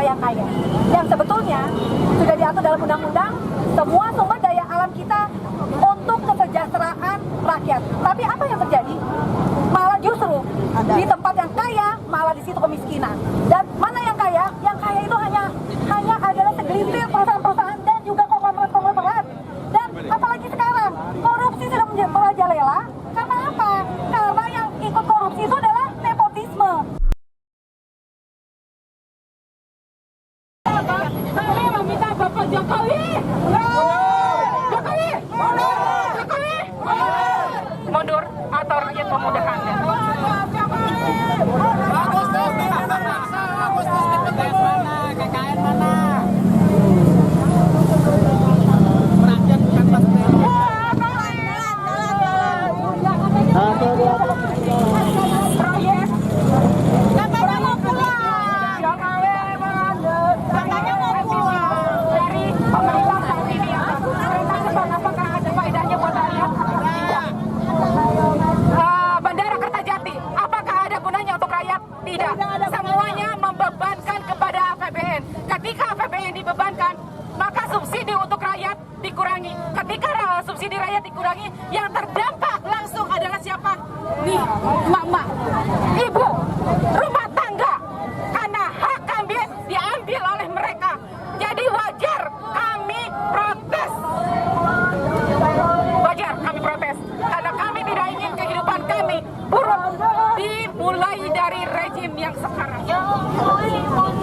para yang kaya. Yang sebetulnya sudah diatur dalam undang-undang semua sumber daya alam kita untuk kesejahteraan rakyat. Tapi apa yang terjadi? Malah justru di tempat yang kaya, malah di situ kemiskinan. Dan mana yang kaya? Yang kaya itu hanya adalah segelintir perusahaan-perusahaan dan juga konglomerat-konglomerat. Dan apalagi sekarang, korupsi sudah menjadi merajalela. Karena apa? Karena yang ikut korupsi itu adalah nepotisme. Kami meminta Bapak Jokowi. Mundur atau rakyat memudah Anda. KKN mana? Proyek. Katanya mau pulang. Katanya mau pulang. Dari pemerintah saat ini. Apakah ada faedahnya buat rakyat? Tidak. Bandara Kertajati, apakah ada gunanya untuk rakyat? Tidak. Semuanya membebankan kepada APBN. Ketika APBN dibebankan, maka subsidi untuk rakyat dikurangi. Ketika subsidi rakyat dikurangi, yang terdampak langsung adalah siapa? Nih, mama, ibu, rumah tangga. Karena hak kami diambil oleh mereka. Jadi wajar kami protes. Wajar kami protes. Karena kami tidak ingin kehidupan kami buruk dimulai dari rejim yang sekarang.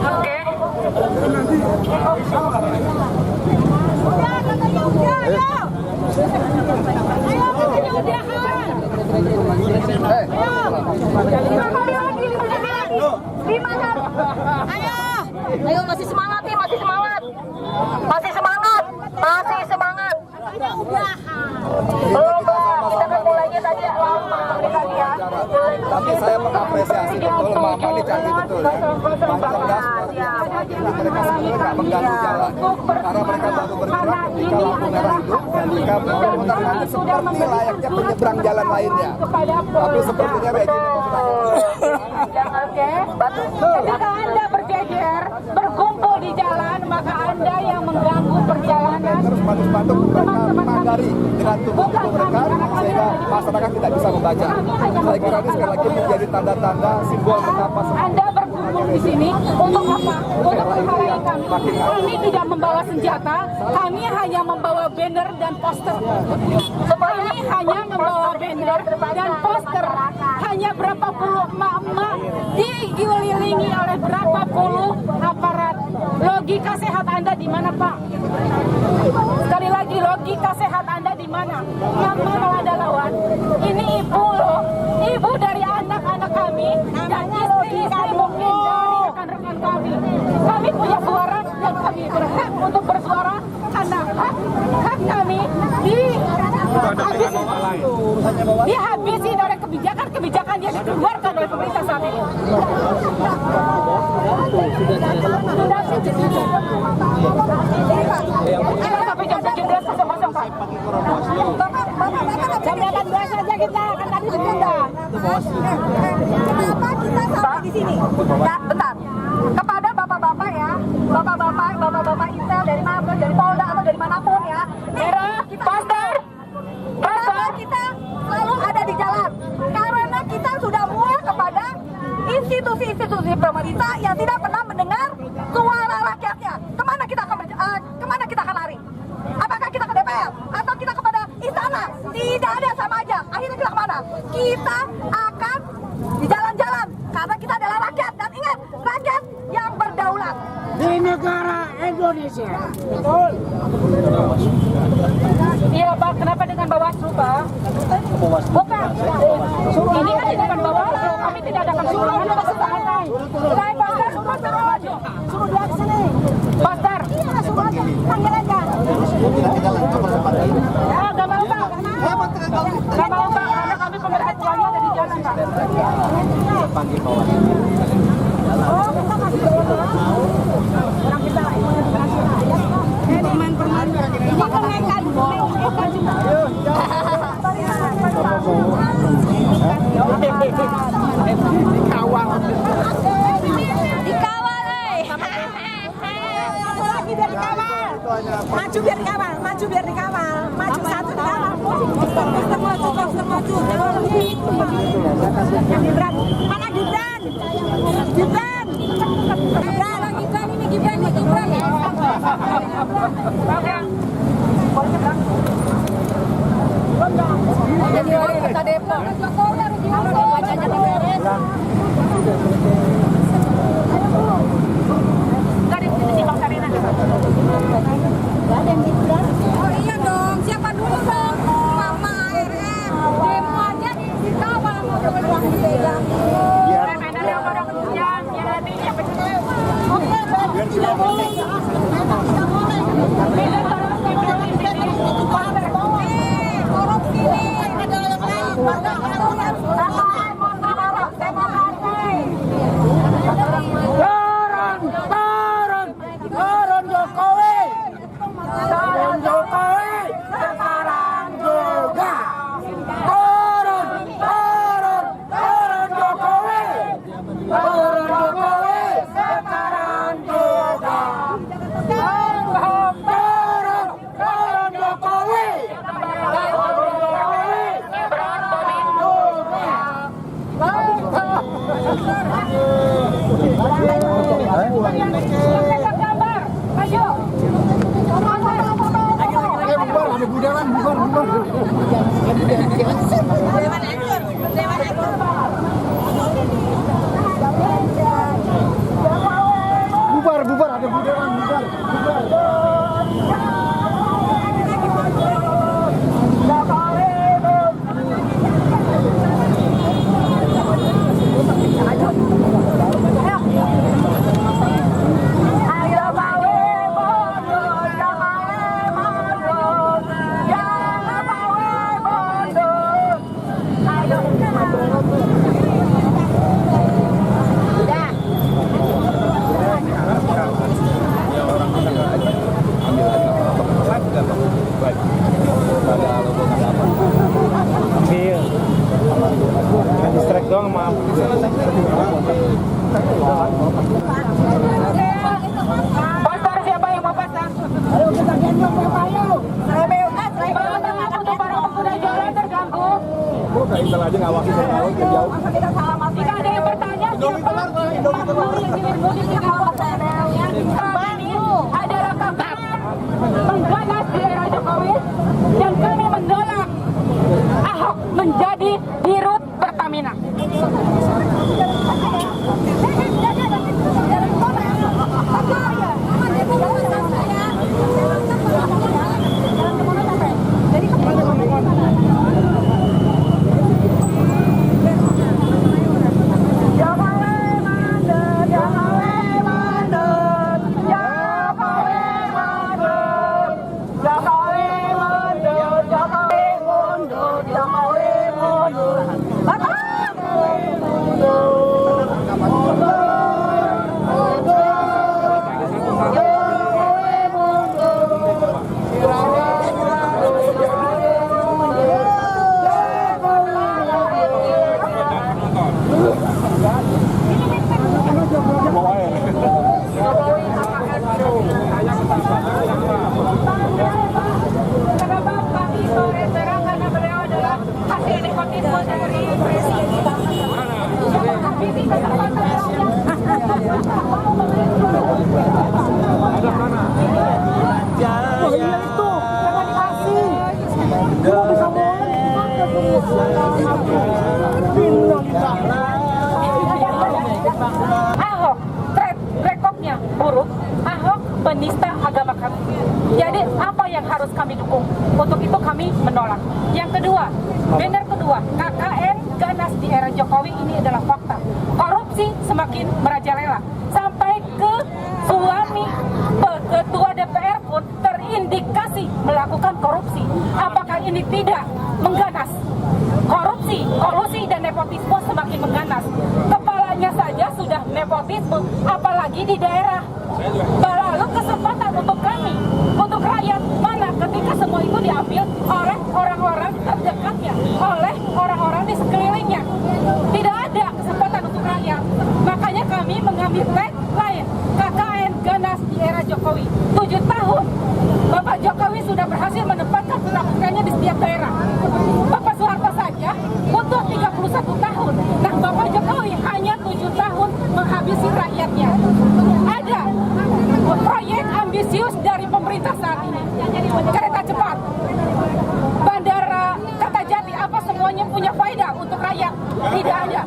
Oke. Ayo masih semangat nih, masih semangat. Masih semangat. Masih semangat. Belum, Mbak. Kita kan mulainya tadi lama tadi ya. Tapi saya mengapresiasi betul Mama ini canggih betul ya. Cerdas, mereka sebenarnya nggak mengganggu jalan karena mereka baru bergerak ketika lampu merah hidup dan jika muter nanti seperti layaknya penyeberang jalan lainnya. Tapi sepertinya rejim Oke, ketika Anda berjejer, berkumpul di jalan, maka Anda yang mengganggu perjalanan. terus spanduk-spanduk mereka mengagari dengan tubuh-tubuh mereka sehingga masyarakat tidak bisa membaca. Saya kira ini sekali lagi menjadi tanda-tanda simbol betapa Anda berkumpul di sini untuk apa? Untuk menghalangi kami. Kami tidak membawa senjata, kami hanya membawa banner dan poster. Kami hanya membawa banner dan poster. Hanya berapa puluh emak-emak dikelilingi oleh berapa puluh aparat. Logika sehat Anda di mana, Pak? Sekali lagi, logika sehat Anda di mana? Mama kalau ada lawan, ini ibu loh, ibu dari anak-anak kami dan istri-istri mungkin dari rekan-rekan kami. Kami punya suara dan kami berhak untuk bersuara karena hak kami dihabisi oleh kebijakan yang dikeluarkan oleh pemerintah saat ini. Kita sampai jam 17.00 Pak. Jam 18 saja kita akan tadi sudah. Kenapa kita sampai di sini? Ya, bentar. Kepada bapak-bapak ya, bapak-bapak Intel dari Mabes, dari Polda atau dari manapun ya. Pastor, kita selalu ada di jalan karena kita sudah muak kepada institusi-institusi pemerintah yang tidak pernah mendengar suara rakyatnya. Kemana kita akan lari? Apakah kita ke DPR atau kita kepada istana? Tidak ada, sama aja. Akhirnya kita kemana? Kita akan di jalan-jalan karena kita adalah rakyat, dan ingat, rakyat yang berdaulat Di negara Indonesia. Betul. Iya Pak, kenapa dengan Bawaslu Pak? Bukan, ini kan di depan Bawaslu, kami tidak ada kesuruhan atau kesuruhan. Selain Pastor, suruh dia ke sini. Pastor, panggil aja. Ya, gak mau Pak. Gak mau Pak, karena kami pemerintah tuanya ada di jalan Pak. panggil Bawaslu. Oh, kita masih orang kita permen ini kenaikan kawal Maju biar dikawal, maju biar dikawal, maju satu dikawal. Poster maju. Gibran, mana Gibran? Gibran. Jadi wali kota Depok. Jokowi harus diusung. Bacanya beres. Enggak di sini Bang Sarina. Oh iya dong, siapa dulu dong? Mama ARM. Demo aja dikawal mau doang dipegang. Bener yang pada kenyang, yang nanti yang oke, tidak boleh. Korupsi nih, ada yang lain. Turun Jokowi. Turun Jokowi. Sekarang juga. Turun Jokowi. Turun Jokowi. Sekarang juga. Turun Jokowi. Bubar, ada budaran, bubar. Doang maaf. Poster siapa yang mau pasang? Ayo kita gendong Bapak ayo. Untuk para pengguna jalan terganggu. Intel aja ngawasin saya jauh. Jika ada yang bertanya siapa makhluk yang dilindungi di kawasan ini adalah kabar mengganas di era Jokowi dan kami menolak Ahok menjadi dirut Pertamina. Ahok track recordnya buruk, Ahok penista agama kami. Jadi apa yang harus kami dukung? Untuk itu kami menolak. Yang kedua, banner kedua, KKN ganas di era Jokowi ini adalah fakta. Korupsi semakin merajalela sampai ke suami ketua DPR pun terindikasi melakukan korupsi. Apakah ini tidak mengganas? Korupsi, kolusi dan nepotisme semakin mengganas. Kepalanya saja sudah nepotisme, apalagi di daerah. Lalu kesempatan untuk kami, untuk rakyat, mana ketika semua itu diambil oleh orang-orang terdekatnya, oleh orang-orang di sekelilingnya. Tidak ada kesempatan untuk rakyat. Makanya kami mengambil tagline KKN ganas di era Jokowi. 7 tahun sudah berhasil menempatkan putra-putranya di setiap daerah. Bapak Soeharto saja butuh 31 tahun. Nah, Bapak Jokowi hanya 7 tahun menghabisi rakyatnya. Ada proyek ambisius dari pemerintah saat ini. Kereta cepat, Bandara Kertajati, apa semuanya punya faedah untuk rakyat? Tidak ada.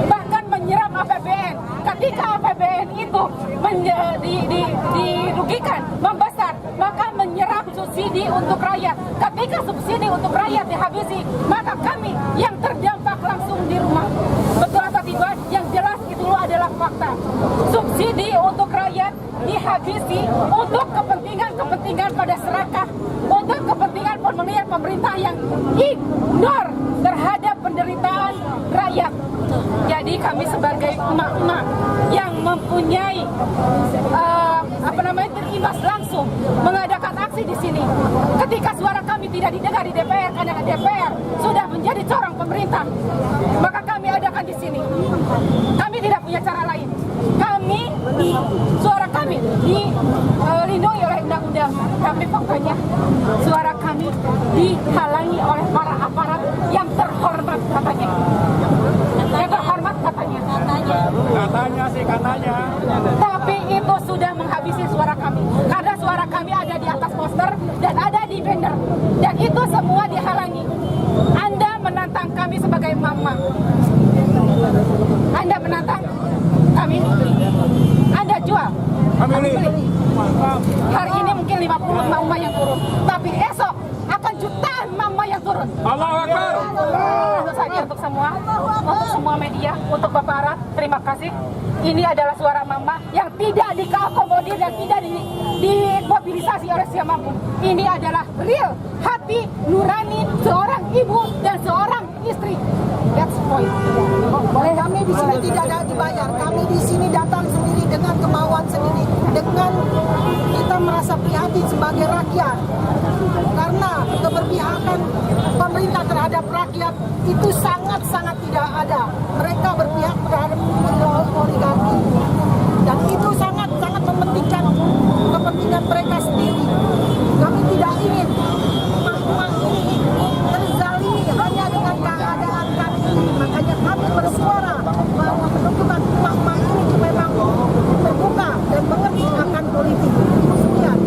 Bahkan menyerap APBN. Ketika APBN itu dirugikan, membesar, maka menyerap subsidi untuk rakyat. Ketika subsidi untuk rakyat dihabisi, maka kami yang terdampak langsung di rumah. Betul atau tidak? Yang jelas itu adalah fakta. Subsidi untuk rakyat dihabisi untuk kepentingan pada serakah, untuk kepentingan pemerintah yang ignore terhadap penderitaan rakyat. Jadi kami sebagai emak-emak yang mempunyai terimbas langsung mengadakan aksi di sini. Ketika suara kami tidak didengar di DPR karena DPR sudah menjadi corong pemerintah, maka kami adakan di sini. Kami tidak punya cara lain. Suara kami dilindungi oleh undang-undang, tapi faktanya suara kami dihalangi oleh para aparat yang terhormat katanya. Katanya. Tapi itu sudah menghabisi suara kami. Karena suara kami ada di atas poster dan ada di banner. Dan itu semua dihalangi. Anda menantang kami sebagai mama. Anda menantang kami. Anda jual. Kami beli. Hari ini mungkin 50 mama yang turun. Tapi esok akan jutaan mama yang turun. Allahu Akbar. Tentu saja untuk semua media, untuk Bapak Ara, terima kasih. Ini adalah suara mama yang tidak dikomodir dan tidak dimobilisasi oleh siapapun. Ini adalah real hati nurani seorang ibu dan seorang istri. That's point. Boleh, kami di sini tidak ada dibayar. Kami di sini datang sendiri dengan kemauan sendiri, dengan kita merasa prihatin sebagai rakyat. Karena keberpihakan pemerintah terhadap rakyat itu sangat-sangat tidak ada. Mereka berpihak terhadap oligarki. Dan itu sangat-sangat mementingkan kepentingan mereka sendiri. Kami tidak ingin emak-emak ini terzalimi hanya dengan keadaan kami ini. Makanya kami bersuara bahwa menentukan emak-emak ini memang terbuka dan mengerti akan politik. Sekian.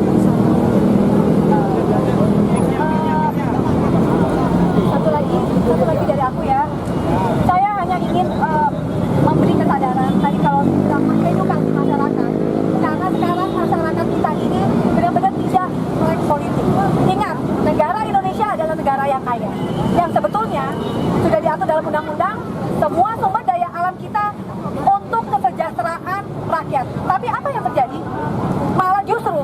Satu lagi dari aku ya. Saya hanya ingin memberi kesadaran tadi kalau bilang edukasi masyarakat. Karena sekarang masyarakat kita ini benar-benar tidak melek politik. Ingat, negara Indonesia adalah negara yang kaya. Yang sebetulnya sudah diatur dalam undang-undang semua sumber daya alam kita untuk kesejahteraan rakyat. Tapi apa yang terjadi? Malah justru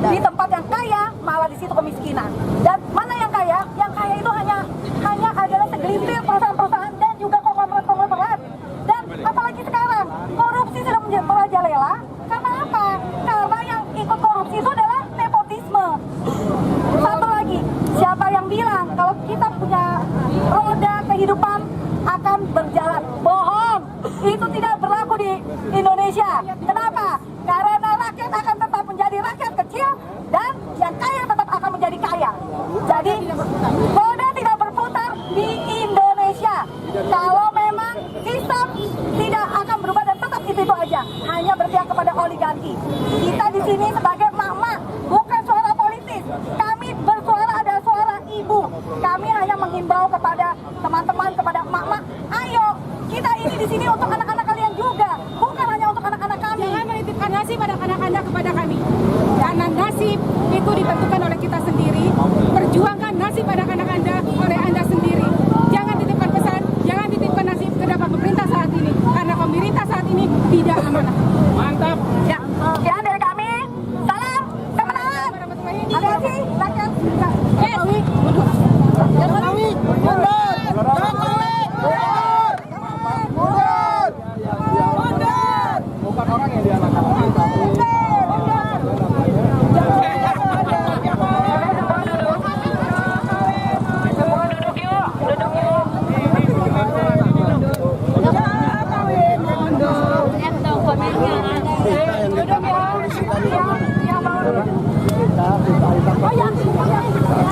di tempat yang kaya, malah di situ kemiskinan. Dan mana yang kaya? Yang kaya itu hanya adalah segelintir perusahaan-perusahaan dan juga konglomerat. Dan apalagi sekarang, korupsi sudah menjadi merajalela. Karena apa? Karena yang ikut korupsi itu adalah nepotisme. Satu lagi, siapa yang bilang kalau kita punya roda kehidupan akan berjalan? Bohong. Itu tidak berlaku di Indonesia. Kenapa? Karena rakyat akan tetap menjadi rakyat kecil dan yang kaya tetap akan menjadi kaya. Jadi roda tidak berputar di Indonesia. Kalau memang sistem tidak akan berubah dan tetap itu aja, hanya berpihak kepada oligarki. Kita di sini sebagai emak-emak bukan suara politis. Kami bersuara adalah suara ibu. Kami hanya menghimbau kepada teman-teman, kepada emak-emak, ayo kita ini di sini untuk anak-anak kalian juga, bukan hanya untuk anak-anak kami. Jangan menitipkan nasib anak-anak Anda kepada kami. Karena nasib itu ditentukan oleh kita sendiri. Perjuangkan nasib anak-anak Anda oleh Anda sendiri. Jangan titipkan pesan, jangan titipkan nasib kepada pemerintah saat ini. Karena pemerintah saat ini tidak amanah. Mantap. Ya, sekian dari kami. Salam kemenangan. Hati-hati, rakyat. Jokowi mundur. Jokowi mundur. Jokowi mundur. Mundur. Mundur. Bukan orang yang dianak-anak. Duduk ya. Oh ya,